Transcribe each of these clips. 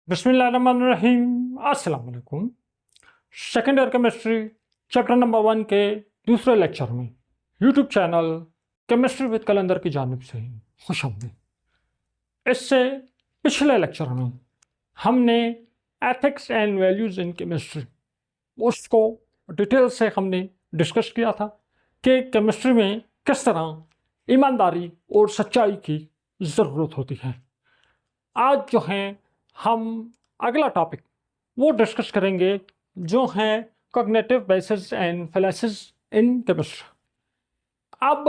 बिस्मिल्लाहिर्रहमानिर्रहीम। अस्सलाम वालेकुम। Second year chemistry chapter number 1 के दूसरे लेक्चर में यूट्यूब चैनल केमिस्ट्री विद कलंदर की जानिब से खुशामदीद। इससे पिछले लेक्चर में हमने ethics and values in chemistry उसको डिटेल से हमने डिस्कस किया था कि केमिस्ट्री में किस तरह ईमानदारी और सच्चाई की ज़रूरत होती है। आज जो है हम अगला टॉपिक वो डिस्कस करेंगे जो है cognitive biases and fallacies in chemistry. अब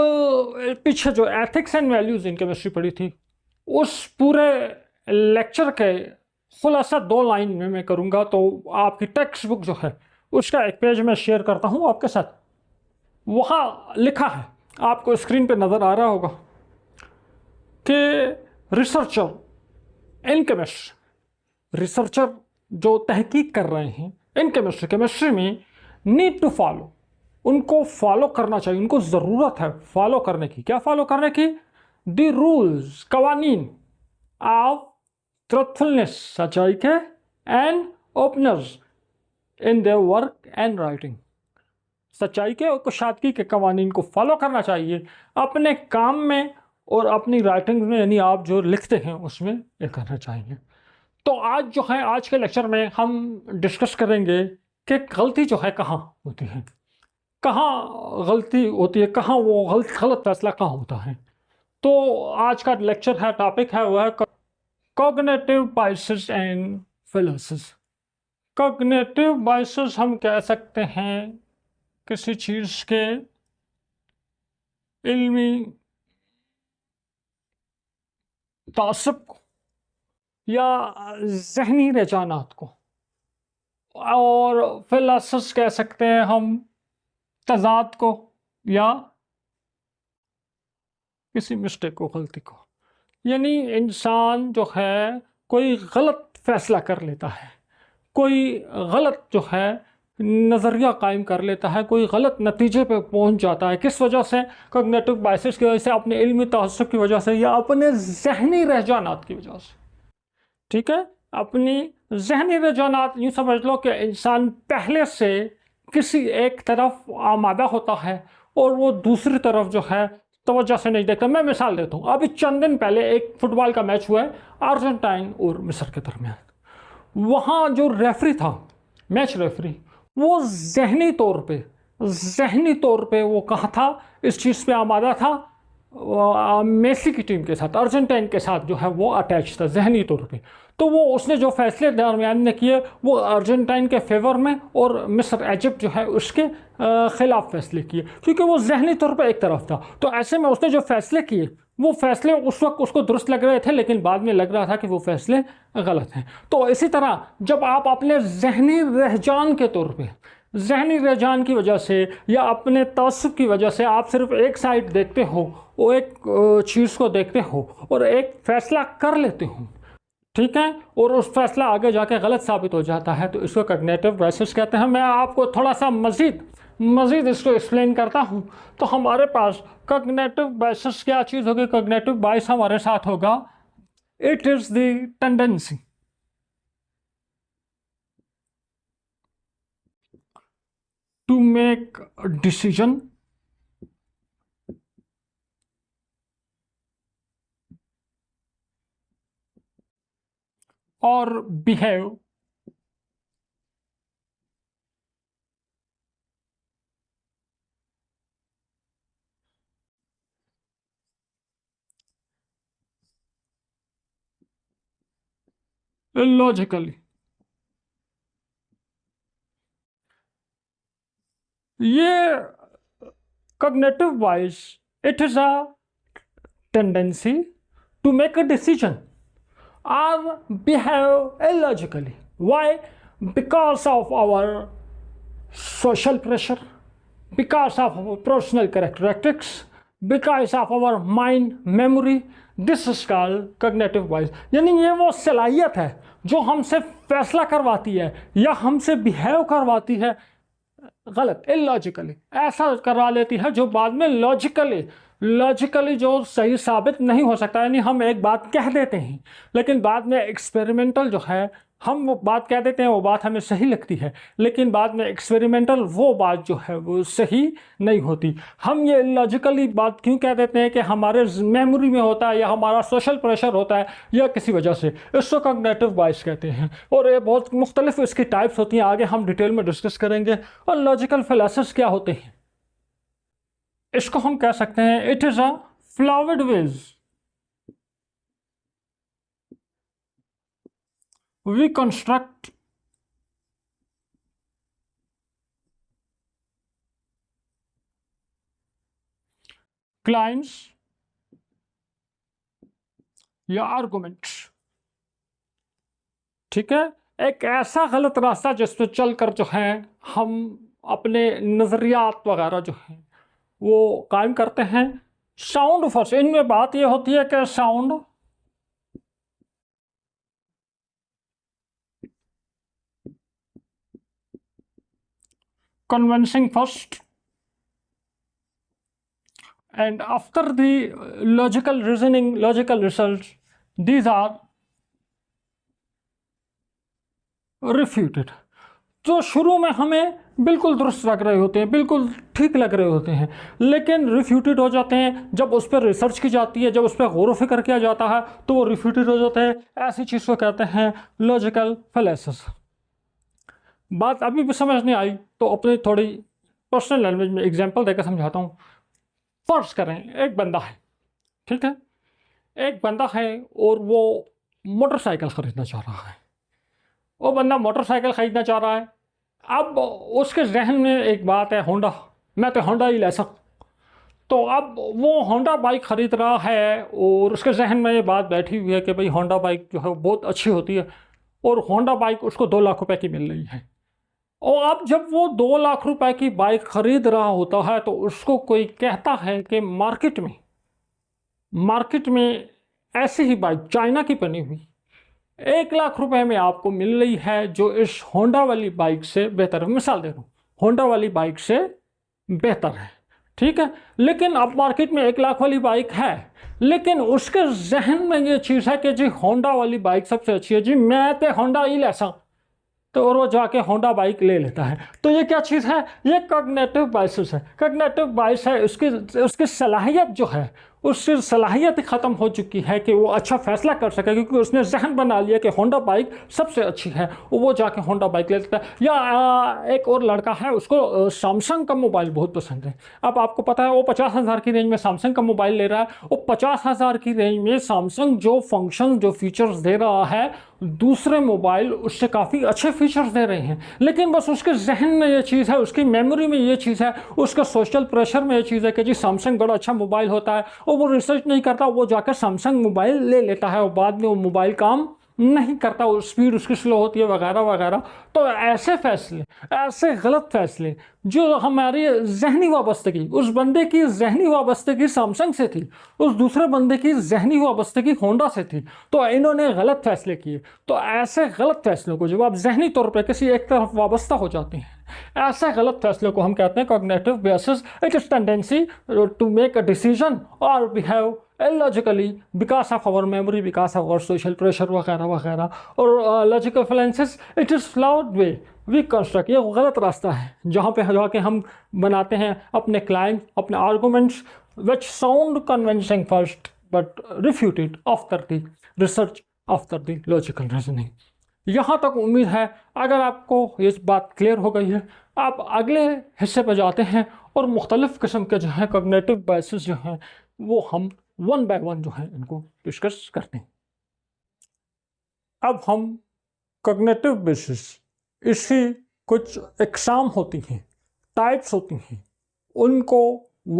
पीछे जो ethics and values in chemistry पढ़ी थी उस पूरे लेक्चर के खुलासा 2 लाइन में मैं करूँगा। तो आपकी टेक्स्ट बुक जो है उसका एक पेज में शेयर करता हूँ आपके साथ। वहाँ लिखा है, आपको स्क्रीन पे नज़र आ रहा होगा कि रिसर्चर इन केमिस्ट्री, रिसर्चर जो तहकीक कर रहे हैं इन केमिस्ट्री में नीड टू फॉलो, उनको फॉलो करना चाहिए, उनको ज़रूरत है फॉलो करने की। क्या फॉलो करने की? द रूल्स, कवानीन ऑफ ट्रुथफुलनेस, सच्चाई के, and openers in their work and writing. सच्चाई के और कुशादगी के कवानीन को फॉलो करना चाहिए अपने काम में और अपनी राइटिंग में, यानी आप जो लिखते हैं उसमें ये करना चाहिए। तो आज जो है, आज के लेक्चर में हम डिस्कस करेंगे कि गलती जो है कहाँ होती है, कहाँ गलती होती है, कहाँ वो गलत फैसला कहाँ होता है। तो आज का लेक्चर है, टॉपिक है वह cognitive biases and fallacies. Cognitive biases हम कह सकते हैं किसी चीज़ के इल्मी तासुब को या जहनी रुझानात को, और फिलासस कह सकते हैं हम तजाद को या किसी मिस्टेक को, गलती को। यानी इंसान जो है कोई गलत फैसला कर लेता है, कोई गलत जो है नज़रिया कायम कर लेता है, कोई गलत नतीजे पे पहुंच जाता है। किस वजह से? कॉग्निटिव बायसेस की वजह से, अपने इल्मी तासुब की वजह से, या अपने जहनी रुझानात की वजह से। ठीक है, अपनी जहनी रुझानात यूँ समझ लो कि इंसान पहले से किसी एक तरफ आमादा होता है और वो दूसरी तरफ जो है तवज्जो से नहीं देखता। मैं मिसाल देता हूँ, अभी चंद दिन पहले एक फुटबॉल का मैच हुआ है अर्जेंटाइन और मिस्र के दरमियान। वहाँ जो रेफरी था, मैच रेफरी, वो जहनी तौर पे वो कहाँ था, इस चीज़ पे आमादा था, मेसी की टीम के साथ, अर्जेंटाइन के साथ जो है वो अटैच था जहनी तौर पे। तो वो उसने जो फैसले दरमियान ने किए वो अर्जेंटाइन के फेवर में, और मिस्र इजिप्ट जो है उसके ख़िलाफ़ फैसले किए, क्योंकि वो जहनी तौर पे एक तरफ था। तो ऐसे में उसने जो फैसले किए वो फैसले उस वक्त उसको दुरुस्त लग रहे थे, लेकिन बाद में लग रहा था कि वो फैसले गलत हैं। तो इसी तरह जब आप अपने जहनी रुझान के तौर पे, जहनी रुझान की वजह से या अपने तासुब की वजह से आप सिर्फ एक साइड देखते हो, वो एक चीज़ को देखते हो और एक फ़ैसला कर लेते हो, ठीक है, और उस फैसला आगे जाके गलत साबित हो जाता है, तो इसको कॉग्निटिव बायसेस कहते हैं। मैं आपको थोड़ा सा मज़ीद इसको एक्सप्लेन करता हूँ। तो हमारे पास कॉग्निटिव बायसेस क्या चीज़ होगी? कॉग्निटिव बायस हमारे साथ होगा, it is the tendency to make a decision or behave illogically। ये cognitive bias, it is a tendency to make a decision or behave illogically। Why? Because of our social pressure, because of our personal characteristics, because of our mind memory। This is called cognitive bias. यानी ये वो सलाहियत है जो हमसे फैसला करवाती है या हमसे बिहेव करवाती है गलत, इलॉजिकली, ऐसा करवा लेती है जो बाद में लॉजिकली लॉजिकली जो सही साबित नहीं हो सकता, यानी हम एक बात कह देते हैं लेकिन बाद में एक्सपेरिमेंटल जो है हम वो बात कह देते हैं, वो बात हमें सही लगती है, लेकिन बाद में एक्सपेरिमेंटल वो बात जो है वो सही नहीं होती। हम ये लॉजिकली बात क्यों कह देते हैं कि हमारे मेमोरी में होता है या हमारा सोशल प्रेशर होता है या किसी वजह से, इसको कॉग्निटिव बायस कहते हैं। और ये बहुत मुख्तलिफ इसकी टाइप्स होती हैं, आगे हम डिटेल में डिस्कस करेंगे। और लॉजिकल फैलेसिस क्या होते हैं, इसको हम कह सकते हैं it is a flawed ways we construct claims या आर्गुमेंट्स। ठीक है, एक ऐसा गलत रास्ता जिस पर चलकर जो है हम अपने नज़रियात वगैरह जो हैं वो कायम करते हैं। साउंड फर्स्ट, इनमें बात ये होती है कि sound convincing first and after the logical reasoning, logical results, these are refuted। तो शुरू में हमें बिल्कुल दुरुस्त लग रहे होते हैं, बिल्कुल ठीक लग रहे होते हैं, लेकिन रिफ्यूटेड हो जाते हैं जब उस पर रिसर्च की जाती है, जब उस पर गौर व फिक्र किया जाता है तो वो रिफ्यूटेड हो जाते हैं। ऐसी चीज़ को कहते हैं लॉजिकल फैलेसिस। बात अभी भी समझ नहीं आई तो अपनी थोड़ी पर्सनल लैंग्वेज में एग्जांपल देकर समझाता हूँ। फर्ज करें एक बंदा है, ठीक है, एक बंदा है और वो मोटरसाइकिल ख़रीदना चाह रहा है। वो बंदा मोटरसाइकिल ख़रीदना चाह रहा है, अब उसके जहन में एक बात है होंडा, मैं तो होंडा ही ले सकूँ। तो अब वो होंडा बाइक ख़रीद रहा है और उसके जहन में ये बात बैठी हुई है कि भाई होंडा बाइक जो है वो बहुत अच्छी होती है और होंडा बाइक उसको 2 लाख रुपए की मिल रही है। और अब जब वो 2 लाख रुपए की बाइक ख़रीद रहा होता है तो उसको कोई कहता है कि मार्केट में ऐसी ही बाइक चाइना की बनी हुई 1 लाख रुपए में आपको मिल रही है जो इस होंडा वाली बाइक से बेहतर है। मिसाल दे रहा हूँ, होंडा वाली बाइक से बेहतर है, ठीक है। लेकिन अब मार्केट में 1 लाख वाली बाइक है, लेकिन उसके जहन में ये चीज़ है कि जी होंडा वाली बाइक सबसे अच्छी है, जी मैं तो होंडा ही ले सकूँ। तो और वो जाके होंडा बाइक ले लेता है। तो ये क्या चीज़ है, ये कॉग्निटिव बायसेस है। कॉग्निटिव बायस है, उसकी सलाहियत जो है, उसकी सलाहियत ख़त्म हो चुकी है कि वो अच्छा फ़ैसला कर सके, क्योंकि उसने जहन बना लिया कि होंडा बाइक सबसे अच्छी है, वो जाके होंडा बाइक ले लेता है। या एक और लड़का है, उसको सैमसंग का मोबाइल बहुत पसंद है। अब आपको पता है वो 50,000 की रेंज में सैमसंग का मोबाइल ले रहा है। वो 50,000 की रेंज में सैमसंग जो फंक्शन जो फीचर्स दे रहा है दूसरे मोबाइल उससे काफ़ी अच्छे फीचर्स दे रहे हैं, लेकिन बस उसके जहन में ये चीज़ है, उसकी मेमोरी में ये चीज़ है, उसका सोशल प्रेशर में ये चीज़ है कि जी सैमसंग बड़ा अच्छा मोबाइल होता है। और वो रिसर्च नहीं करता, वो जाकर सैमसंग मोबाइल ले लेता है और बाद में वो मोबाइल काम नहीं करता, वो स्पीड उसकी स्लो होती है वगैरह वगैरह। तो ऐसे फैसले, ऐसे गलत फैसले जो हमारी जहनी वाबस्तगी, उस बंदे की जहनी वाबस्तगी सैमसंग से थी, उस दूसरे बंदे की जहनी वाबस्तगी होंडा से थी, तो इन्होंने गलत फैसले किए। तो ऐसे गलत फैसलों को, जब आप जहनी तौर पर किसी एक तरफ वाबस्ता हो जाते हैं, ऐसे गलत फैसलों को हम कहते हैं cognitive biases. It is tendency to make a decision और behave illogically because of our memory, because of our social pressure वगैरह वगैरह। और logical fallacies, it is flawed way we construct, ये गलत रास्ता है जहाँ पे जाके हम बनाते हैं अपने क्लाइम, अपने arguments which sound convincing first but refuted after the research, after the logical reasoning. यहाँ तक उम्मीद है अगर आपको ये बात क्लियर हो गई है। आप अगले हिस्से पर जाते हैं और मुख्तलिफ़ किस्म के जो हैं कॉग्निटिव बायसेस जो हैं वो हम 1 बाय 1 जो है इनको डिस्कस करते हैं। अब हम कॉग्निटिव बेसिस, इसकी कुछ एग्जाम होती हैं, टाइप्स होती हैं, उनको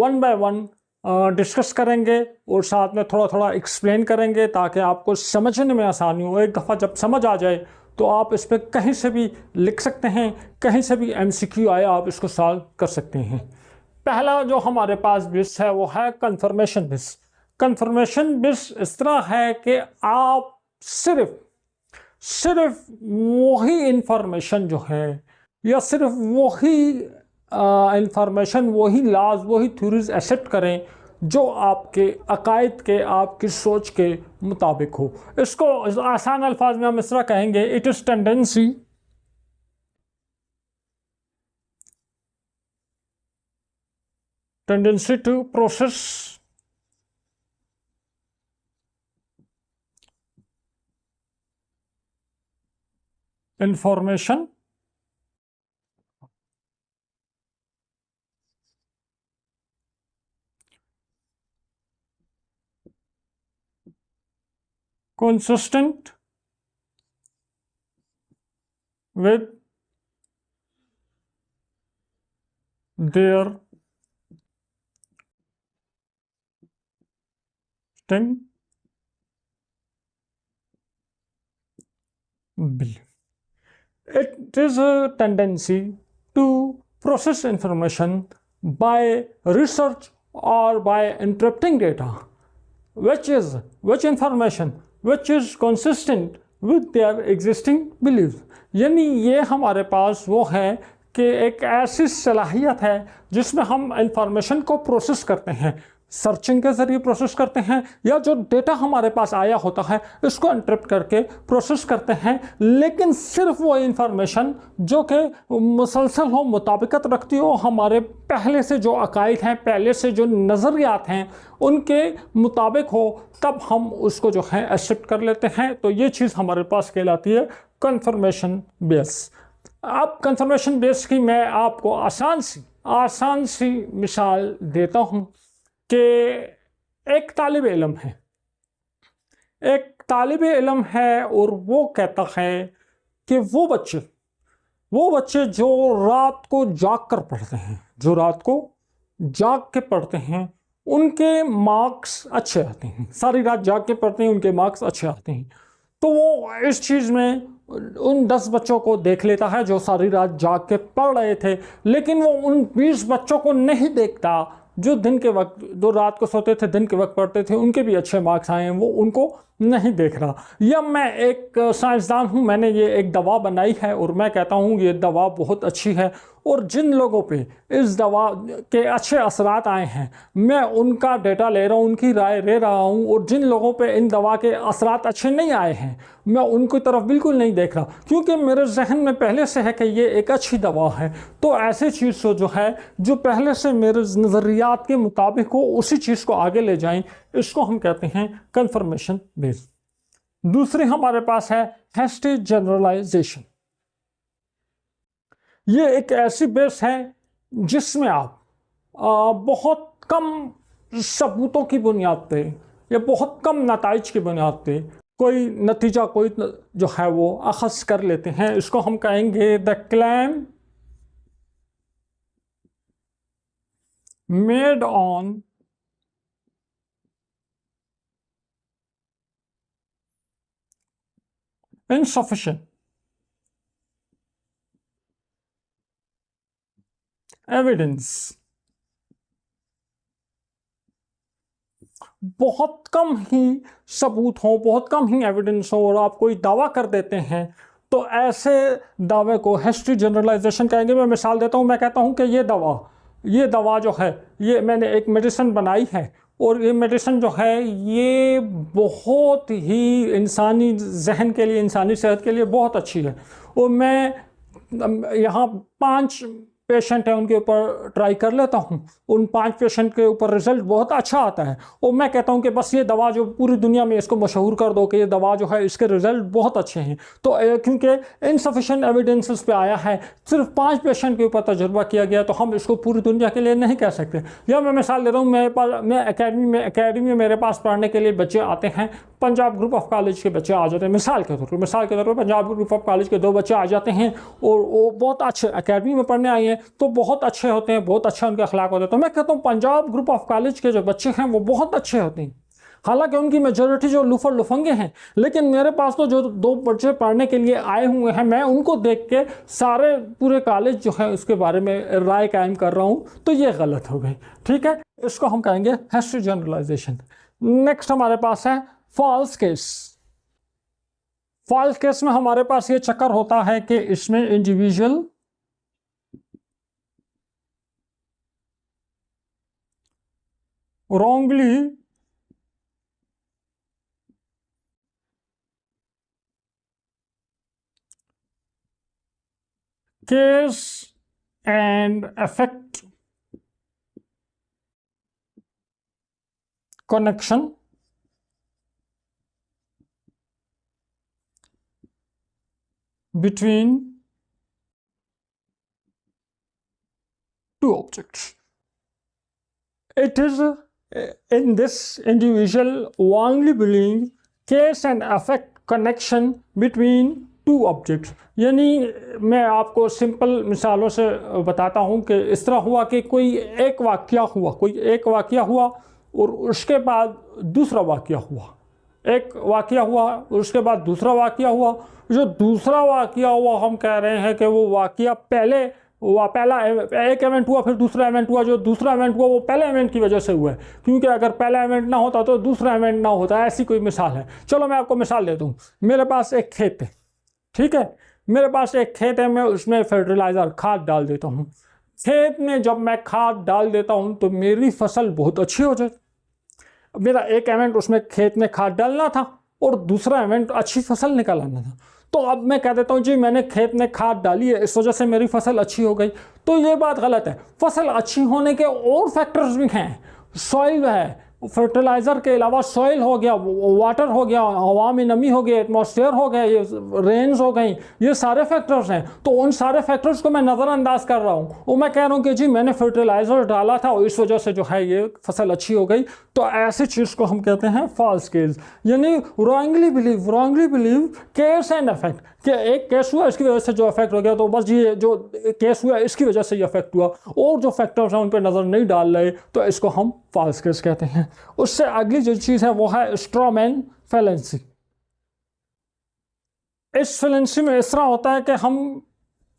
1 बाय 1 डिस्कस करेंगे और साथ में थोड़ा थोड़ा एक्सप्लेन करेंगे ताकि आपको समझने में आसानी हो। एक दफ़ा जब समझ आ जाए तो आप इस पर कहीं से भी लिख सकते हैं, कहीं से भी MCQ आए आप इसको सॉल्व कर सकते हैं। पहला जो हमारे पास बिस है वो है कन्फर्मेशन बिस। कन्फर्मेशन बिस इस तरह है कि आप सिर्फ वही इंफॉर्मेशन जो है या सिर्फ वही इंफॉर्मेशन, वही लॉज, वही थ्योरीज एक्सेप्ट करें जो आपके अकायद के, आपकी सोच के मुताबिक हो। इसको आसान अल्फाज में हम इस तरह कहेंगे, it is tendency to process information consistent with their belief. It is a tendency to process information by research or by interpreting data, which information which is consistent with their existing beliefs. यानी ये हमारे पास वो है कि एक ऐसी सलाहियत है जिसमें हम इंफॉर्मेशन को प्रोसेस करते हैं, सर्चिंग के ज़रिए प्रोसेस करते हैं, या जो डेटा हमारे पास आया होता है इसको इंटरप्ट करके प्रोसेस करते हैं, लेकिन सिर्फ वो इंफॉर्मेशन जो कि मुसलसल हो, मुताबिकत रखती हो, हमारे पहले से जो अकायद हैं, पहले से जो नज़रियात हैं उनके मुताबिक हो, तब हम उसको जो है एक्सेप्ट कर लेते हैं। तो ये चीज़ हमारे पास कहलाती है कन्फर्मेशन बेस। अब कन्फर्मेशन बेस की मैं आपको आसान सी मिसाल देता हूँ कि एक तालिब इल्म है और वो कहता है कि वो बच्चे जो रात को जाग कर पढ़ते हैं, जो रात को जाग के पढ़ते हैं, उनके मार्क्स अच्छे आते हैं। सारी रात जाग के पढ़ते हैं, उनके मार्क्स अच्छे आते हैं। तो वो इस चीज़ में उन 10 बच्चों को देख लेता है जो सारी रात जाग के पढ़ रहे थे, लेकिन वो उन 20 बच्चों को नहीं देखता जो दिन के वक्त, जो रात को सोते थे, दिन के वक्त पढ़ते थे, उनके भी अच्छे मार्क्स आए हैं, वो उनको नहीं देख रहा। या मैं एक साइंसदान हूँ, मैंने ये एक दवा बनाई है और मैं कहता हूँ ये दवा बहुत अच्छी है, और जिन लोगों पे इस दवा के अच्छे असरात आए हैं मैं उनका डेटा ले रहा हूँ, उनकी राय ले रहा हूँ, और जिन लोगों पे इन दवा के असरात अच्छे नहीं आए हैं मैं उनकी तरफ बिल्कुल नहीं देख रहा, क्योंकि मेरे जहन में पहले से है कि ये एक अच्छी दवा है। तो ऐसी चीज़ को जो है, जो पहले से मेरे नज़रियात के मुताबिक हो, उसी चीज़ को आगे ले जाएं, इसको हम कहते हैं कन्फर्मेशन बेस। दूसरी हमारे पास है हैस्टी जनरलाइजेशन। ये एक ऐसी बेस है जिसमें आप बहुत कम सबूतों की बुनियाद पे या बहुत कम नताइज की बुनियाद पे कोई नतीजा, कोई जो है वो अखज़ कर लेते हैं। इसको हम कहेंगे the claim made on insufficient evidence. बहुत कम ही सबूत हो, बहुत कम ही एविडेंस हो और आप कोई दावा कर देते हैं, तो ऐसे दावे को हैस्टी जनरलाइजेशन कहेंगे। मैं मिसाल देता हूँ, मैं कहता हूँ कि ये दवा जो है, ये मैंने एक मेडिसिन बनाई है और ये मेडिसिन जो है ये बहुत ही इंसानी जहन के लिए, इंसानी सेहत के लिए बहुत अच्छी है, और मैं यहाँ 5 पेशेंट है उनके ऊपर ट्राई कर लेता हूँ, उन 5 पेशेंट के ऊपर रिजल्ट बहुत अच्छा आता है, और मैं कहता हूँ कि बस ये दवा जो पूरी दुनिया में इसको मशहूर कर दो कि ये दवा जो है इसके रिजल्ट बहुत अच्छे हैं। तो क्योंकि इनसफिशेंट एविडेंसेस पे आया है, सिर्फ 5 पेशेंट के ऊपर तजुर्बा किया गया, तो हम इसको पूरी दुनिया के लिए नहीं कह सकते। या मैं मिसाल दे रहा हूँ, मैं अकेडमी में मेरे पास पढ़ने के लिए बच्चे आते हैं, पंजाब ग्रुप ऑफ कॉलेज के बच्चे आ जाते हैं। मिसाल के तौर पर पंजाब ग्रुप ऑफ कॉलेज के 2 बच्चे आ जाते हैं और वो बहुत अच्छे अकेडमी में पढ़ने आए हैं, तो बहुत अच्छे होते हैं, बहुत अच्छा उनके अखलाक होते हैं। तो मैं कहता हूँ पंजाब ग्रुप ऑफ कॉलेज के जो बच्चे हैं वो बहुत अच्छे होते हैं, हालांकि उनकी मेजॉरिटी जो लूफर लुफंगे हैं, लेकिन मेरे पास तो जो 2 बच्चे पढ़ने के लिए आए हुए हैं, मैं उनको देख के सारे पूरे कॉलेज जो है उसके बारे में राय कायम कर रहा हूँ, तो ये गलत हो गई। ठीक है, इसको हम कहेंगे हैस्टी जनरलाइजेशन। नेक्स्ट हमारे पास है फॉल्स केस। फॉल्स केस में हमारे पास ये चक्कर होता है कि इसमें individual wrongly cause and effect connection between two objects. It is in this individual wrongly believing cause and effect connection between two objects. यानी मैं आपको सिंपल मिसालों से बताता हूँ कि इस तरह हुआ कि कोई एक वाक़या हुआ और उसके बाद दूसरा वाक़या हुआ, एक वाक़या हुआ और उसके बाद दूसरा वाक़या हुआ। जो दूसरा वाक़या हुआ हम कह रहे हैं कि वो वाक़या पहला एक इवेंट हुआ फिर दूसरा इवेंट हुआ। जो दूसरा इवेंट हुआ वो पहले इवेंट की वजह से हुआ है, क्योंकि अगर पहला इवेंट ना होता तो दूसरा इवेंट ना होता। ऐसी कोई मिसाल है। चलो मैं आपको मिसाल देता हूँ। मेरे पास एक खेत है, ठीक है, मेरे पास एक खेत है, मैं उसमें फर्टिलाइज़र खाद डाल देता हूँ। खेत में जब मैं खाद डाल देता हूँ तो मेरी फसल बहुत अच्छी हो जाती। मेरा एक इवेंट उसमें खेत में खाद डालना था और दूसरा इवेंट अच्छी फसल निकल आना था। तो अब मैं कह देता हूँ जी मैंने खेत में खाद डाली है, इस वजह से मेरी फसल अच्छी हो गई। तो ये बात गलत है। फसल अच्छी होने के और फैक्टर्स भी हैं। सॉइल है, फर्टिलाइज़र के अलावा सॉइल हो गया, वाटर हो गया, हवा में नमी हो गई, एटमॉस्फेयर हो गया, ये रेन्स हो गई, ये सारे फैक्टर्स हैं। तो उन सारे फैक्टर्स को मैं नज़रअंदाज कर रहा हूँ और मैं कह रहा हूँ कि जी मैंने फर्टिलाइज़र डाला था और इस वजह से जो है ये फसल अच्छी हो गई। तो ऐसी चीज़ को हम कहते हैं फॉल्स केस, यानी wrongly believe case and effect, कि एक केस हुआ इसकी वजह से जो इफेक्ट हो गया, तो बस ये जो केस हुआ इसकी वजह से ये इफेक्ट हुआ, और जो फैक्टर्स हैं उन पर नज़र नहीं डाल रहे, तो इसको हम फॉल्स केस कहते हैं। उससे अगली जो चीज़ है वो है स्ट्रॉमैन फैलेंसी। इस फैलेंसी में इस तरह होता है कि हम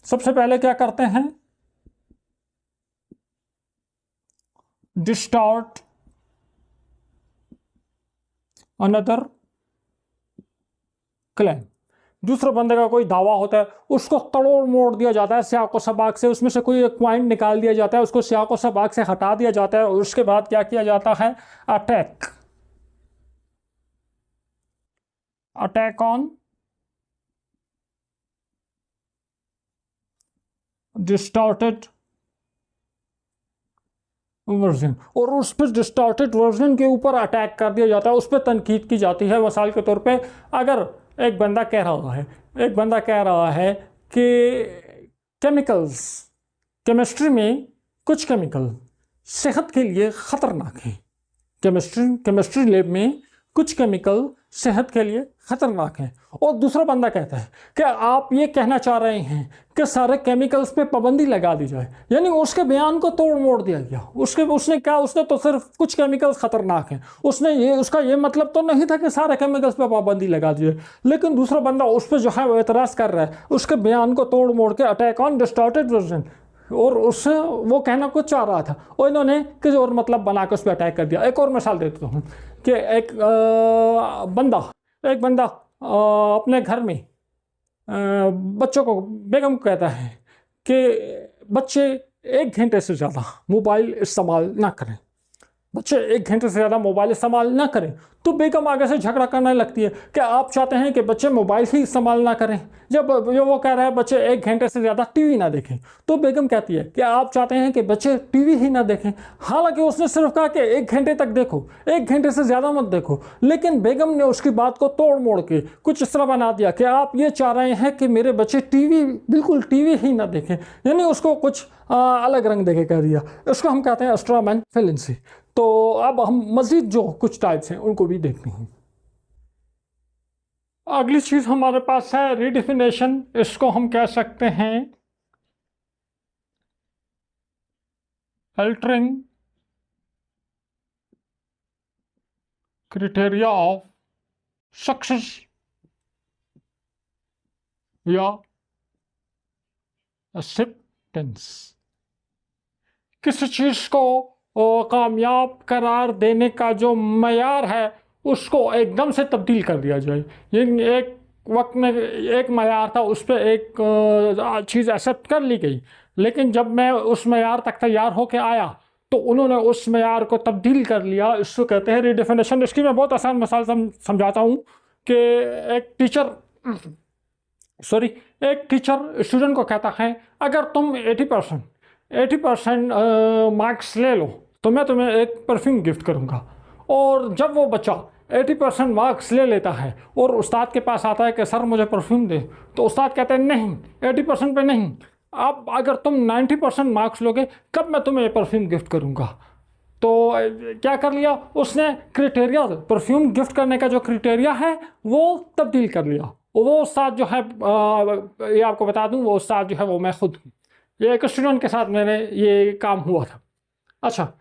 सबसे पहले क्या करते हैं, डिस्टॉर्ट अनदर क्लेम। दूसरे बंदे का कोई दावा होता है, उसको तोड़ मोड़ दिया जाता है सियाको सबाक से, उसमें से कोई एक पॉइंट निकाल दिया जाता है, उसको सियाको सबाक से हटा दिया जाता है और उसके बाद क्या किया जाता है, अटैक ऑन डिस्टॉर्टेड वर्जन, और उस पर डिस्टॉर्टेड वर्जन के ऊपर अटैक कर दिया जाता है, उस पर तनकीद की जाती है। मिसाल के तौर पे अगर एक बंदा कह रहा है कि केमिस्ट्री में कुछ केमिकल सेहत के लिए ख़तरनाक हैं, केमिस्ट्री लैब में कुछ केमिकल सेहत के लिए ख़तरनाक हैं, और दूसरा बंदा कहता है कि आप ये कहना चाह रहे हैं कि सारे केमिकल्स पे पाबंदी लगा दी जाए, यानी उसके बयान को तोड़ मोड़ दिया गया। उसने तो सिर्फ कुछ केमिकल्स ख़तरनाक हैं, उसका ये मतलब तो नहीं था कि सारे केमिकल्स पे पाबंदी लगा दी जाए। लेकिन दूसरा बंदा उस पर जो है वो एतराज़ कर रहा है, उसके बयान को तोड़ मोड़ के अटैक ऑन डिस्टॉर्टेड वर्जन, और उससे वो कहना कुछ चाह रहा था और इन्होंने किसी और मतलब बना के उस पर अटैक कर दिया। एक और मिसाल देता हूँ कि एक बंदा अपने घर में बच्चों को, बेगम को कहता है कि बच्चे 1 घंटे से ज़्यादा मोबाइल इस्तेमाल ना करें, बच्चे 1 घंटे से ज़्यादा मोबाइल इस्तेमाल ना करें। तो बेगम आगे से झगड़ा करने लगती है कि आप चाहते हैं कि बच्चे मोबाइल ही इस्तेमाल ना करें, जब वो कह रहा है बच्चे 1 घंटे से ज़्यादा टीवी ना देखें। तो बेगम कहती है कि आप चाहते हैं कि बच्चे टीवी ही ना देखें, हालांकि उसने सिर्फ कहा कि 1 घंटे तक देखो, 1 घंटे से ज़्यादा मत देखो। लेकिन बेगम ने उसकी बात को तोड़ मोड़ के कुछ इस तरह बना दिया कि आप ये चाह रहे हैं कि मेरे बच्चे बिल्कुल टीवी ही ना देखें, यानी उसको कुछ अलग रंग देके कह दिया। इसको हम कहते हैं स्ट्रॉमैन फैलेंसी। तो अब हम मज़ीद जो कुछ टाइप्स हैं उनको भी देखते हैं। अगली चीज़ हमारे पास है रीडिफिनेशन। इसको हम कह सकते हैं अल्टरिंग क्राइटेरिया ऑफ सक्सेस या एक्सेप्टेंस। किसी चीज़ को कामयाब करार देने का जो मयार है उसको एकदम से तब्दील कर दिया जाए। ये एक वक्त में एक मयार था, उस पर एक चीज़ एक्सेप्ट कर ली गई, लेकिन जब मैं उस मयार तक तैयार होकर आया तो उन्होंने उस मेयार को तब्दील कर लिया। इसको कहते हैं रीडिफिनेशन। इसकी मैं बहुत आसान मिसाल समझाता हूँ कि एक टीचर स्टूडेंट को कहता है, अगर तुम 80% मार्क्स ले लो तो मैं तुम्हें एक परफ्यूम गिफ्ट करूँगा। और जब वो बच्चा 80% मार्क्स ले लेता है और उस्ताद के पास आता है कि सर मुझे परफ्यूम दे, तो उस्ताद कहते हैं नहीं, 80% पे नहीं, अब अगर तुम 90% मार्क्स लोगे कब मैं तुम्हें परफ्यूम गिफ्ट करूँगा। तो क्या कर लिया उसने, क्राइटेरिया, परफ्यूम गिफ्ट करने का जो क्राइटेरिया है वो तब्दील कर लिया। वो उस्ताद जो है, ये आपको बता दूं, वो उस्ताद जो है वो मैं खुद हूँ। ये एक स्टूडेंट के साथ मैंने ये काम हुआ था। अच्छा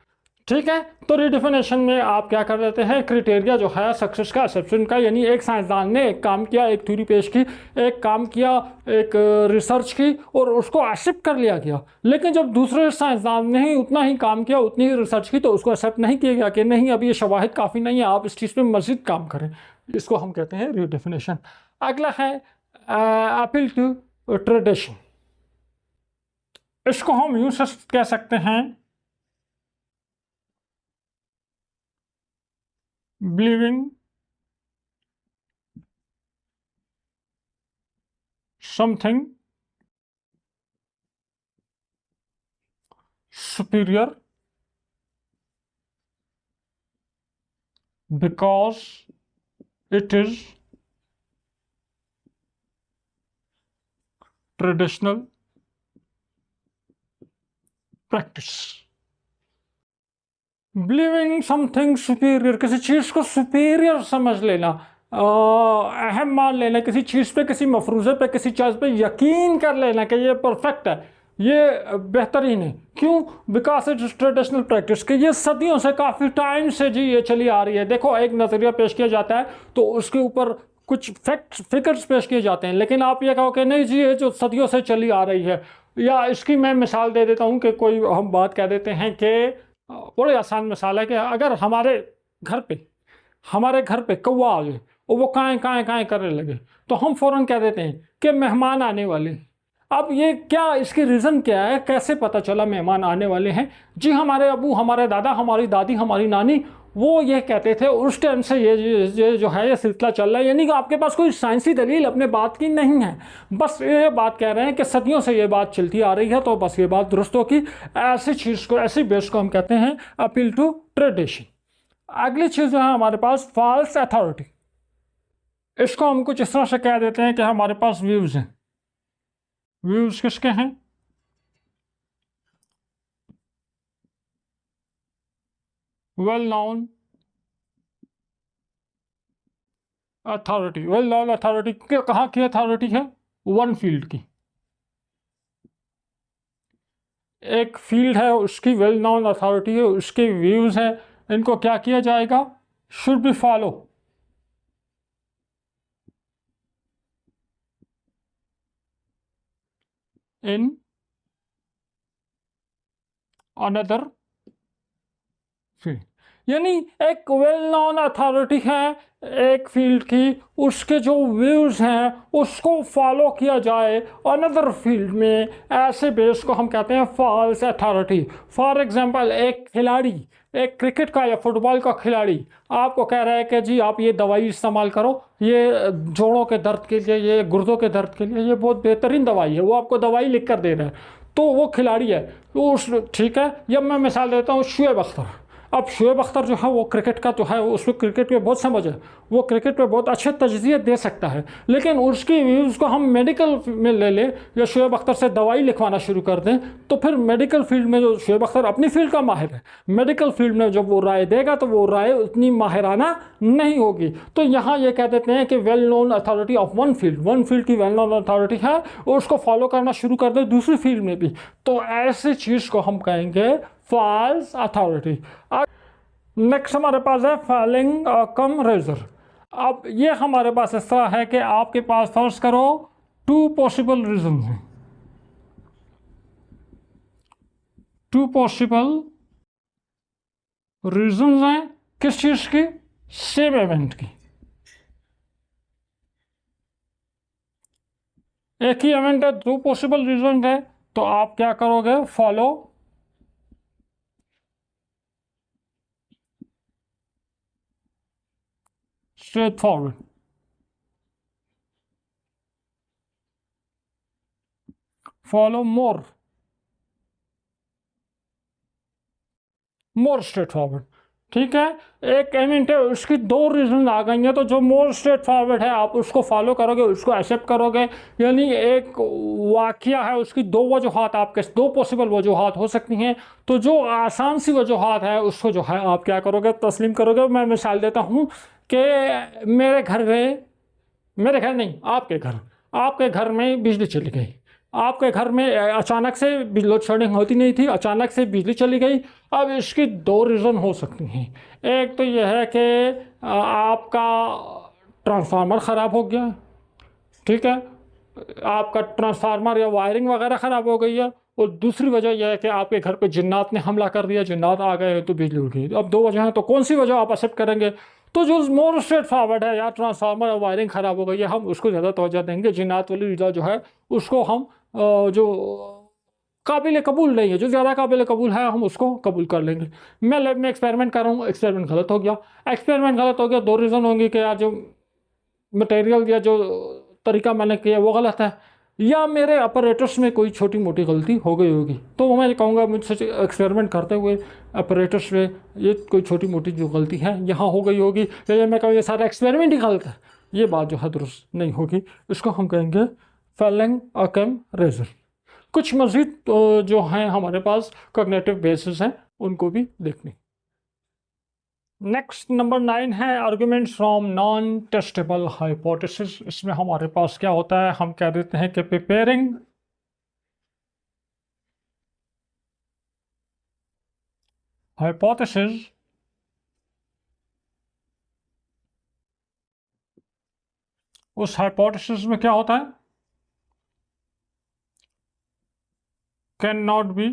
ठीक है, तो रिडिफिनेशन में आप क्या कर देते हैं, क्राइटेरिया जो है सक्सेस का, एक्सेप्शन का, यानी एक साइंसदान ने एक काम किया, एक थ्योरी पेश की, एक काम किया, एक रिसर्च की और उसको एक्सेप्ट कर लिया गया। लेकिन जब दूसरे साइंसदान ने ही उतना ही काम किया, उतनी ही रिसर्च की, तो उसको एक्सेप्ट नहीं किया गया कि नहीं, अब ये शवाहिद काफ़ी नहीं है, आप इस चीज़ पर मज़ीद काम करें। इसको हम कहते हैं रिडिफिनेशन। अगला है अपील टू ट्रेडिशन। इसको हम यूँ से कह सकते हैं, believing something superior because it is traditional practice। Believing something superior, किसी चीज़ को सुपीरियर समझ लेना, अहम मान लेना, किसी चीज़ पे, किसी मफरूज़े पे, किसी चीज़ पे यकीन कर लेना कि ये परफेक्ट है, ये बेहतरीन है। क्यों? Because it is traditional practice, कि ये सदियों से, काफ़ी टाइम से जी ये चली आ रही है। देखो एक नज़रिया पेश किया जाता है तो उसके ऊपर कुछ फैक्ट्स, फिगर्स पेश किए जाते हैं, लेकिन आप ये कहो कि नहीं जी ये जो सदियों से चली आ रही है। या इसकी मैं मिसाल दे देता हूँ कि कोई हम बात कह देते हैं कि बड़ी आसान मिसाल है कि अगर हमारे घर पे कौवा आ गए और वो काएं काएं काएं करने लगे, तो हम फ़ौरन कह देते हैं कि मेहमान आने वाले। अब ये क्या, इसकी रीज़न क्या है, कैसे पता चला मेहमान आने वाले हैं? जी हमारे अबू, हमारे दादा, हमारी दादी, हमारी नानी, वो ये कहते थे उस टाइम से, ये जो है ये सिलसिला चल रहा है। यानी कि आपके पास कोई साइंसी दलील अपने बात की नहीं है, बस ये बात कह रहे हैं कि सदियों से ये बात चलती आ रही है, तो बस ये बात दुरुस्त होगी। ऐसी चीज़ को, ऐसी बेस को हम कहते हैं अपील टू ट्रेडिशन। अगली चीज़ जो है हमारे पास फॉल्स अथॉरिटी। इसको हम कुछ इस तरह से कह देते हैं कि हमारे पास व्यूज़ हैं। व्यूज़ किसके हैं? Well known authority. Well known authority कहाँ की अथॉरिटी है? वन फील्ड की। एक फील्ड है, उसकी वेल नोन अथॉरिटी है, उसके व्यूज़ हैं, इनको क्या किया जाएगा? Should be follow in another field. यानी एक वेल नोन अथॉरिटी है एक फील्ड की, उसके जो व्यूज़ हैं उसको फॉलो किया जाए अनदर फील्ड में, ऐसे बेस को हम कहते हैं फॉल्स अथॉरिटी। फॉर एग्जांपल एक खिलाड़ी, एक क्रिकेट का या फुटबॉल का खिलाड़ी आपको कह रहा है कि जी आप ये दवाई इस्तेमाल करो, ये जोड़ों के दर्द के लिए, ये गुर्दों के दर्द के लिए ये बहुत बेहतरीन दवाई है, वो आपको दवाई लिख कर दे रहा है। तो वो खिलाड़ी है, तो उस, ठीक है, जब मैं मिसाल देता हूँ शुएब अख्तर। अब शुएब अख्तर जो है वो क्रिकेट का जो है, उसको क्रिकेट पे बहुत समझ है, वो क्रिकेट पे बहुत अच्छे तजज़िया दे सकता है, लेकिन उसकी व्यूज़ को हम मेडिकल में ले लें या शुएब अख्तर से दवाई लिखवाना शुरू कर दें, तो फिर मेडिकल फील्ड में जो शुएब अख्तर अपनी फील्ड का माहिर है, मेडिकल फील्ड में जब वो राय देगा तो वो राय उतनी माहिराना नहीं होगी। तो यहाँ ये कह देते हैं कि well known authority of one field की वेल नोन अथॉरिटी है और उसको फॉलो करना शुरू कर दे दूसरी फील्ड में भी, तो ऐसी चीज़ को हम कहेंगे फॉल्स अथॉरिटी। नेक्स्ट हमारे पास है फॉलिंग कम रेजर। अब ये हमारे पास इस तरह है कि आपके पास फर्ज करो टू पॉसिबल रीजन हैं, टू पॉसिबल रीजन हैं किस चीज़ की? सेम इवेंट की। एक ही इवेंट है, दो पॉसिबल रीजन है, तो आप क्या करोगे? फॉलो स्ट्रेट फॉरवर्ड, फॉलो मोर स्ट्रेट फॉरवर्ड। ठीक है, एक एमिट है, उसकी दो रीजन आ गई हैं, तो जो मोर स्ट्रेट फॉरवर्ड है आप उसको फॉलो करोगे, उसको एक्सेप्ट करोगे। यानी एक वाकया है, उसकी दो वजूहात, आपके दो पॉसिबल वजूहात हो सकती हैं, तो जो आसान सी वजूहात है उसको जो है आप क्या करोगे, तस्लीम करोगे। मैं मिसाल देता हूँ कि मेरे घर में, मेरे घर नहीं, आपके घर में बिजली चली गई, आपके घर में अचानक से लोड शेडिंग होती नहीं थी, अचानक से बिजली चली गई। अब इसकी दो रीज़न हो सकती हैं। एक तो यह है कि आपका ट्रांसफार्मर ख़राब हो गया, ठीक है, आपका ट्रांसफार्मर या वायरिंग वगैरह ख़राब हो गई है। और दूसरी वजह यह है कि आपके घर पे जिन्नात ने हमला कर दिया, जिन्नात आ गए तो बिजली उड़ गई। अब दो वजह हैं, तो कौन सी वजह आप एक्सेप्ट करेंगे? तो जो मोर स्ट्रेट फॉरवर्ड है, या ट्रांसफार्मर और वायरिंग ख़राब हो गई है, हम उसको ज़्यादा तवज्जो देंगे। जिन्नात वाली वजह जो है उसको हम जो काबिल कबूल नहीं है, जो ज़्यादा काबिल कबूल है, हम उसको कबूल कर लेंगे। मैं लैब में एक्सपेरिमेंट कर रहा हूँ, एक्सपेरिमेंट गलत हो गया, दो रीज़न होंगे कि यार जो मटेरियल या जो तरीका मैंने किया वो गलत है, या मेरे ऑपरेटर्स में कोई छोटी मोटी गलती हो गई होगी। तो मैं कहूँगा मुझसे एक्सपेरिमेंट करते हुए ऑपरेटर्स में ये कोई छोटी मोटी जो गलती है यहाँ हो गई होगी, या मैं कहूँ ये सारा एक्सपेरिमेंट ही गलत है, ये बात जो है दुरुस्त नहीं होगी। इसको हम कहेंगे फेलिंग अ कम रीज़न। कुछ मज़ीद जो हैं हमारे पास कॉग्निटिव बेसिस हैं, उनको भी देखने। नेक्स्ट नंबर 9 है arguments from non testable hypothesis. इसमें हमारे पास क्या होता है, हम कह देते हैं कि प्रिपेयरिंग हाइपोथेसिस उस हाइपोथेसिस में क्या होता है, कैन नॉट बी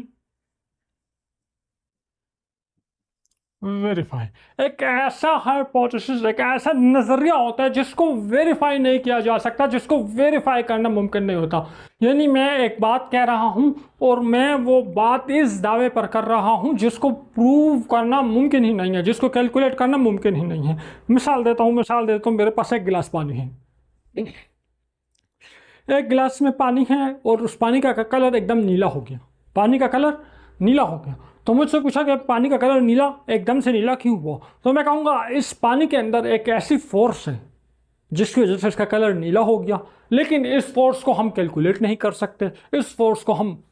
वेरीफाई। एक ऐसा हाइपोथेसिस, एक ऐसा नज़रिया होता है जिसको वेरीफाई नहीं किया जा सकता, जिसको वेरीफाई करना मुमकिन नहीं होता। यानी मैं एक बात कह रहा हूँ और मैं वो बात इस दावे पर कर रहा हूँ जिसको प्रूव करना मुमकिन ही नहीं है, जिसको कैलकुलेट करना मुमकिन ही नहीं है। मिसाल देता हूँ, मेरे पास एक गिलास पानी है, एक गिलास में पानी है और उस पानी का कलर एकदम नीला हो गया, पानी का कलर नीला हो गया। तो मुझसे पूछा कि पानी का कलर नीला एकदम से नीला क्यों हुआ? तो मैं कहूँगा इस पानी के अंदर एक ऐसी फोर्स है जिसकी वजह से इसका कलर नीला हो गया, लेकिन इस फोर्स को हम कैलकुलेट नहीं कर सकते, इस फोर्स को हम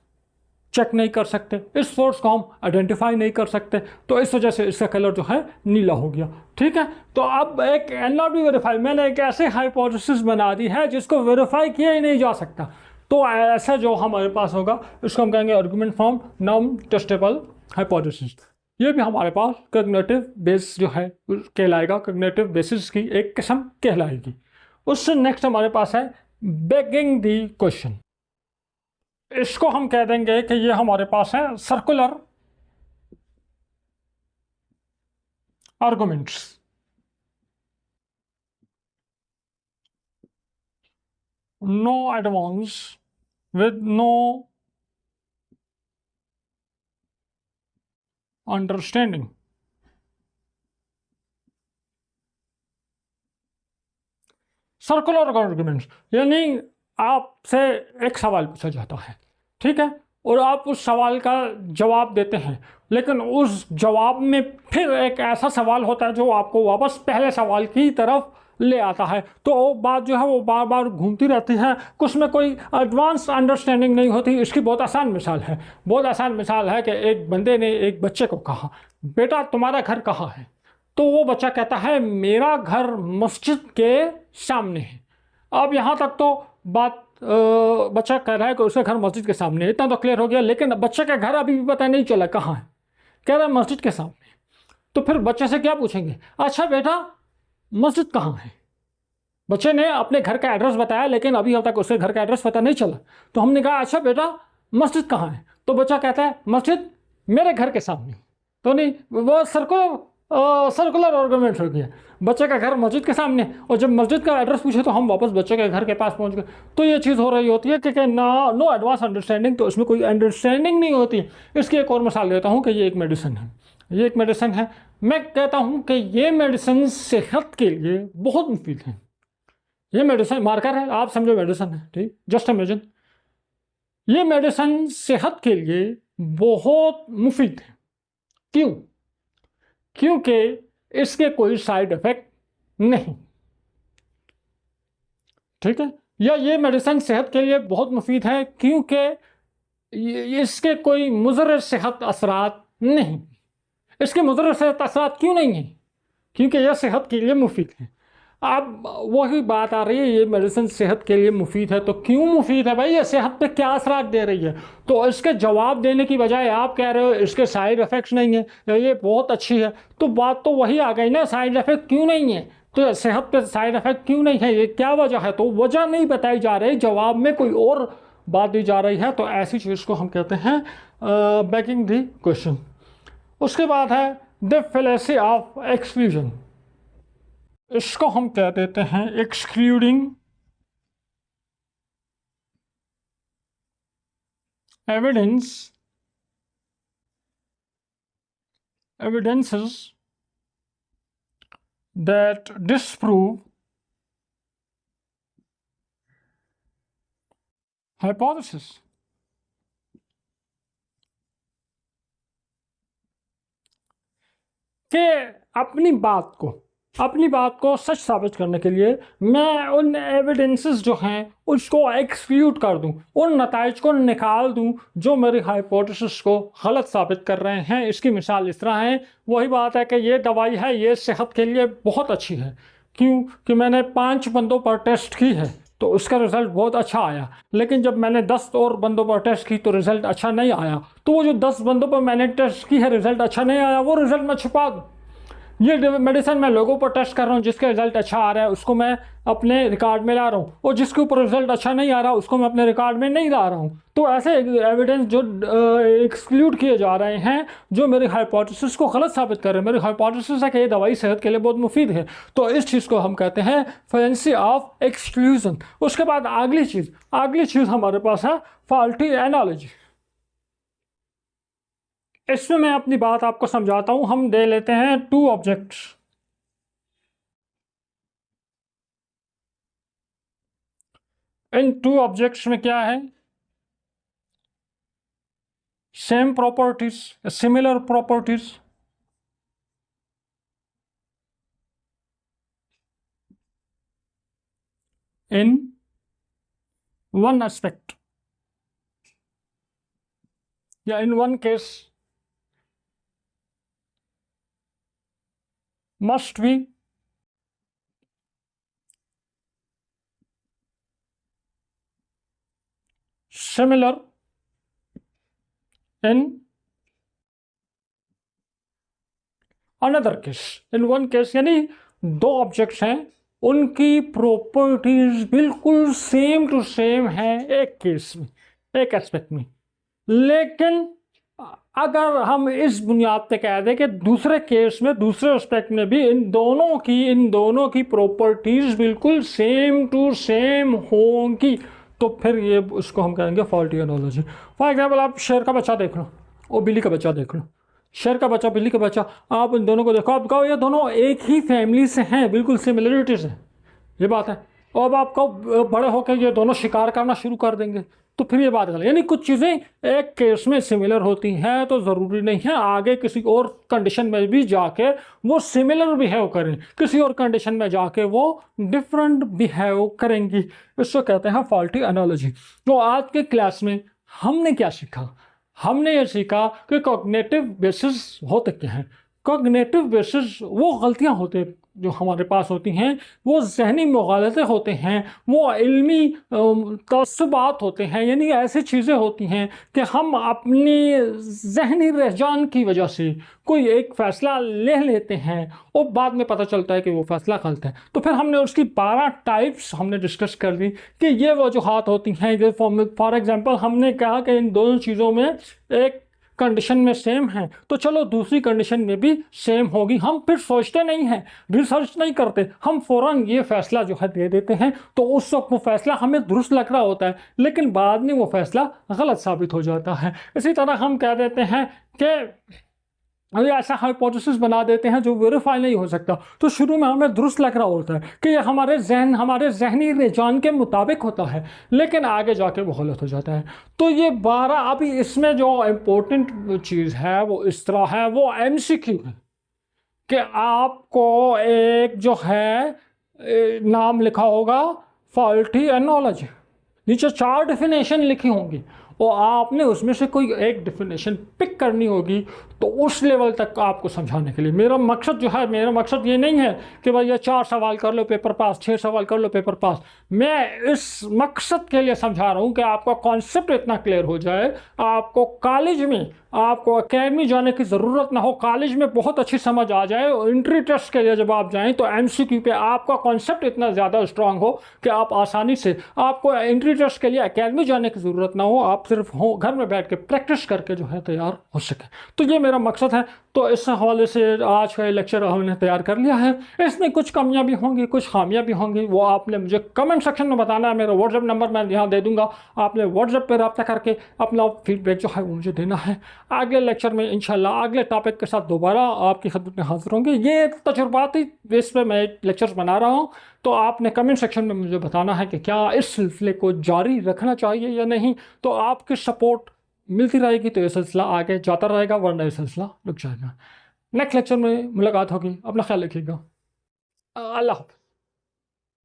चेक नहीं कर सकते, इस फोर्स को हम आइडेंटिफाई नहीं कर सकते, तो इस वजह से इसका कलर जो है नीला हो गया। ठीक है, तो अब एक कैन नॉट बी वेरीफाई, मैंने एक ऐसे हाइपोथेसिस बना दी है जिसको वेरीफाई किया ही नहीं जा सकता। तो ऐसा जो हमारे पास होगा इसको हम कहेंगे argument from non testable hypothesis. ये भी हमारे पास कॉग्निटिव बेस जो है कहलाएगा, कॉग्निटिव बेसिस की एक किस्म कहलाएगी। उससे नेक्स्ट हमारे पास है बेगिंग द क्वेश्चन। इसको हम कह देंगे कि ये हमारे पास है circular arguments. No advance with no understanding। Circular arguments यानी आपसे एक सवाल पूछा जाता है, ठीक है, और आप उस सवाल का जवाब देते हैं, लेकिन उस जवाब में फिर एक ऐसा सवाल होता है जो आपको वापस पहले सवाल की तरफ ले आता है। तो वो बात जो है वो बार बार घूमती रहती है, कुछ में कोई एडवांस अंडरस्टैंडिंग नहीं होती। इसकी बहुत आसान मिसाल है कि एक बंदे ने एक बच्चे को कहा, बेटा तुम्हारा घर कहाँ है? तो वो बच्चा कहता है मेरा घर मस्जिद के सामने है। अब यहाँ तक तो बात बच्चा कह रहा है कि उसका घर मस्जिद के सामने है, इतना तो क्लियर हो गया, लेकिन बच्चे का घर अभी भी पता नहीं चला कहाँ है, कह रहा है मस्जिद के सामने। तो फिर बच्चे से क्या पूछेंगे, अच्छा बेटा मस्जिद कहाँ है? बच्चे ने अपने घर का एड्रेस बताया, लेकिन अभी अब तक उसके घर का एड्रेस पता नहीं चला। तो हमने कहा अच्छा बेटा मस्जिद कहाँ है? तो बच्चा कहता है मस्जिद मेरे घर के सामने। तो नहीं, वो सर्कुलर आर्गुमेंट हो गया, बच्चे का घर मस्जिद के सामने, और जब मस्जिद का एड्रेस पूछे तो हम वापस बच्चे के घर के पास पहुंच गए। तो ये चीज़ हो रही होती है कि नो एडवांस अंडरस्टैंडिंग, तो इसमें कोई अंडरस्टैंडिंग नहीं होती। इसकी एक और मिसाल देता हूँ कि ये एक मेडिसिन है, मैं कहता हूं कि ये मेडिसिन सेहत के लिए बहुत मुफीद है। ये मेडिसिन मार्कर है, आप समझो मेडिसिन है, ठीक, जस्ट इमेजिन। ये मेडिसिन सेहत के लिए बहुत मुफीद है। क्यों? क्योंकि इसके कोई साइड इफेक्ट नहीं, ठीक है। या ये मेडिसिन सेहत के लिए बहुत मुफीद है क्योंकि इसके कोई मुज़र सेहत असरात नहीं। इसके मुज़र सेहत असरात क्यों नहीं है? क्योंकि यह सेहत के लिए मुफीद है। अब वही बात आ रही है, ये मेडिसिन सेहत के लिए मुफीद है तो क्यों मुफीद है भाई? ये सेहत पे क्या असरात दे रही है? तो इसके जवाब देने की बजाय आप कह रहे हो इसके साइड इफ़ेक्ट्स नहीं है, ये बहुत अच्छी है। तो बात तो वही आ गई ना, साइड इफ़ेक्ट क्यों नहीं है? तो सेहत पे साइड इफ़ेक्ट क्यों नहीं है, ये क्या वजह है? तो वजह नहीं बताई जा रही, जवाब में कोई और बात दी जा रही है। तो ऐसी चीज़ को हम कहते हैं बैकिंग द क्वेश्चन। उसके बाद है द फेलेसी ऑफ एक्सक्लूजन। इसको हम कह देते हैं excluding evidences that disprove hypothesis। कि अपनी बात को सच साबित करने के लिए मैं उन एविडेंसेस जो हैं उसको एक्सक्लूड कर दूं, उन नताइज को निकाल दूं जो मेरी हाइपोथेसिस को गलत साबित कर रहे हैं। इसकी मिसाल इस तरह है, वही बात है कि ये दवाई है, ये सेहत के लिए बहुत अच्छी है। क्यों? कि मैंने 5 बंदों पर टेस्ट की है तो उसका रिज़ल्ट बहुत अच्छा आया, लेकिन जब मैंने 10 और बंदों पर टेस्ट की तो रिज़ल्ट अच्छा नहीं आया। तो वो जो 10 बंदों पर मैंने टेस्ट की है रिज़ल्ट अच्छा नहीं आया, वो रिज़ल्ट मैं छुपा दूँ। ये मेडिसिन मैं लोगों पर टेस्ट कर रहा हूँ, जिसका रिजल्ट अच्छा आ रहा है उसको मैं अपने रिकॉर्ड में ला रहा हूँ, और जिसके ऊपर रिजल्ट अच्छा नहीं आ रहा उसको मैं अपने रिकॉर्ड में नहीं ला रहा हूँ। तो ऐसे एविडेंस जो एक्सक्लूड किए जा रहे हैं जो मेरी हाइपोथेसिस को गलत साबित कर रहे हैं। मेरी हाइपोथेसिस है कि ये दवाई सेहत के लिए बहुत मुफीद है, तो इस चीज़ को हम कहते हैं फेलेसी ऑफ एक्सक्लूजन। उसके बाद अगली चीज़ हमारे पास है फॉल्टी एनालॉजी। इसमें मैं अपनी बात आपको समझाता हूं। हम दे लेते हैं 2 ऑब्जेक्ट्स। इन 2 ऑब्जेक्ट्स में क्या है? Same properties, similar properties. In one aspect या in one case must be similar in another case। in one case यानी 2 ऑब्जेक्ट्स हैं, उनकी प्रॉपर्टीज बिल्कुल सेम टू सेम है एक केस में, एक एस्पेक्ट में। लेकिन अगर हम इस बुनियाद पे कह दें कि दूसरे केस में, दूसरे एस्पेक्ट में भी इन दोनों की प्रॉपर्टीज बिल्कुल सेम टू सेम होंगी, तो फिर ये उसको हम कहेंगे फॉल्टी एनालॉजी। फॉर एग्जांपल आप शेर का बच्चा देख लो और बिल्ली का बच्चा देख लो। शेर का बच्चा, बिल्ली का बच्चा, आप इन दोनों को देखो, आप कहो ये दोनों एक ही फैमिली से हैं, बिल्कुल सिमिलरिटीज है, ये बात है। और अब आपको बड़े होकर ये दोनों शिकार करना शुरू कर देंगे, तो फिर ये बात गलत। यानी कुछ चीज़ें एक केस में सिमिलर होती हैं तो ज़रूरी नहीं है आगे किसी और कंडीशन में भी जाके वो सिमिलर बिहेव करें, किसी और कंडीशन में जाके वो डिफरेंट बिहेव करेंगी। इसको कहते हैं फॉल्टी एनालॉजी। तो आज के क्लास में हमने क्या सीखा? हमने ये सीखा कि कॉग्निटिव बेसिस होते क्या हैं। कॉग्निटिव बेसिस वो गलतियाँ होते जो हमारे पास होती हैं, वो जहनी मुगालते होते हैं, वो इल्मी तसबात होते हैं। यानी ऐसी चीज़ें होती हैं कि हम अपनी जहनी रुझान की वजह से कोई एक फ़ैसला ले लेते हैं और बाद में पता चलता है कि वो फ़ैसला गलत है। तो फिर हमने उसकी 12 टाइप्स हमने डिस्कस कर दी कि ये वजूहात होती हैं। फॉर एग्ज़ाम्पल हमने कहा कि इन दोनों चीज़ों में एक कंडीशन में सेम है तो चलो दूसरी कंडीशन में भी सेम होगी। हम फिर सोचते नहीं हैं, रिसर्च नहीं करते, हम फ़ौरन ये फ़ैसला जो है दे देते हैं। तो उस वक्त वो फ़ैसला हमें दुरुस्त लग रहा होता है, लेकिन बाद में वो फ़ैसला गलत साबित हो जाता है। इसी तरह हम कह देते हैं कि अभी ऐसा हाइपोथेसिस बना देते हैं जो वेरीफाई नहीं हो सकता। तो शुरू में हमें दुरुस्त लग रहा होता है कि ये हमारे जहनी रुझान के मुताबिक होता है, लेकिन आगे जाके वो गलत हो जाता है। तो ये 12 अभी इसमें जो इम्पोर्टेंट चीज़ है वो इस तरह है, वो MCQ है कि आपको एक जो है नाम लिखा होगा फॉल्टी एनोलॉजी, नीचे 4 डेफिनेशन लिखी होंगी और आपने उसमें से कोई एक डेफिनेशन पिक करनी होगी। तो उस लेवल तक आपको समझाने के लिए मेरा मकसद ये नहीं है कि भाई ये 4 सवाल कर लो पेपर पास, 6 सवाल कर लो पेपर पास। मैं इस मकसद के लिए समझा रहा हूँ कि आपका कॉन्सेप्ट इतना क्लियर हो जाए, आपको कॉलेज में, आपको अकेडमी जाने की ज़रूरत ना हो, कॉलेज में बहुत अच्छी समझ आ जाए और एंट्री टेस्ट के लिए जब आप जाएं तो MCQ पे आपका कॉन्सेप्ट इतना ज़्यादा स्ट्रांग हो कि आप आसानी से, आपको एंट्री टेस्ट के लिए अकेडमी जाने की ज़रूरत ना हो, आप सिर्फ हो घर में बैठ के प्रैक्टिस करके जो है तैयार हो सके। तो ये मेरा मकसद है। तो इस हवाले से आज का लेक्चर हमने तैयार कर लिया है। इसमें कुछ कमियां भी होंगी, कुछ खामियां भी होंगी, वो आपने मुझे कमेंट सेक्शन में बताना है। मेरा व्हाट्सएप नंबर मैं यहाँ दे दूंगा, आपने व्हाट्सएप पर रब्ता करके अपना फीडबैक जो है वो मुझे देना है। अगले लेक्चर में इंशाल्लाह अगले टॉपिक के साथ दोबारा आपकी खिदमत में हाजिर होंगे। ये तजुर्बाती बेस पे मैं लेक्चर्स बना रहा हूँ, तो आपने कमेंट सेक्शन में मुझे बताना है कि क्या इस सिलसिले को जारी रखना चाहिए या नहीं। तो आपकी सपोर्ट मिलती रहेगी तो ये सिलसिला आगे जाता रहेगा, वरना ये सिलसिला रुक जाएगा। नेक्स्ट लेक्चर में मुलाकात होगी, अपना ख्याल रखिएगा। अल्लाह हाफ़िज़।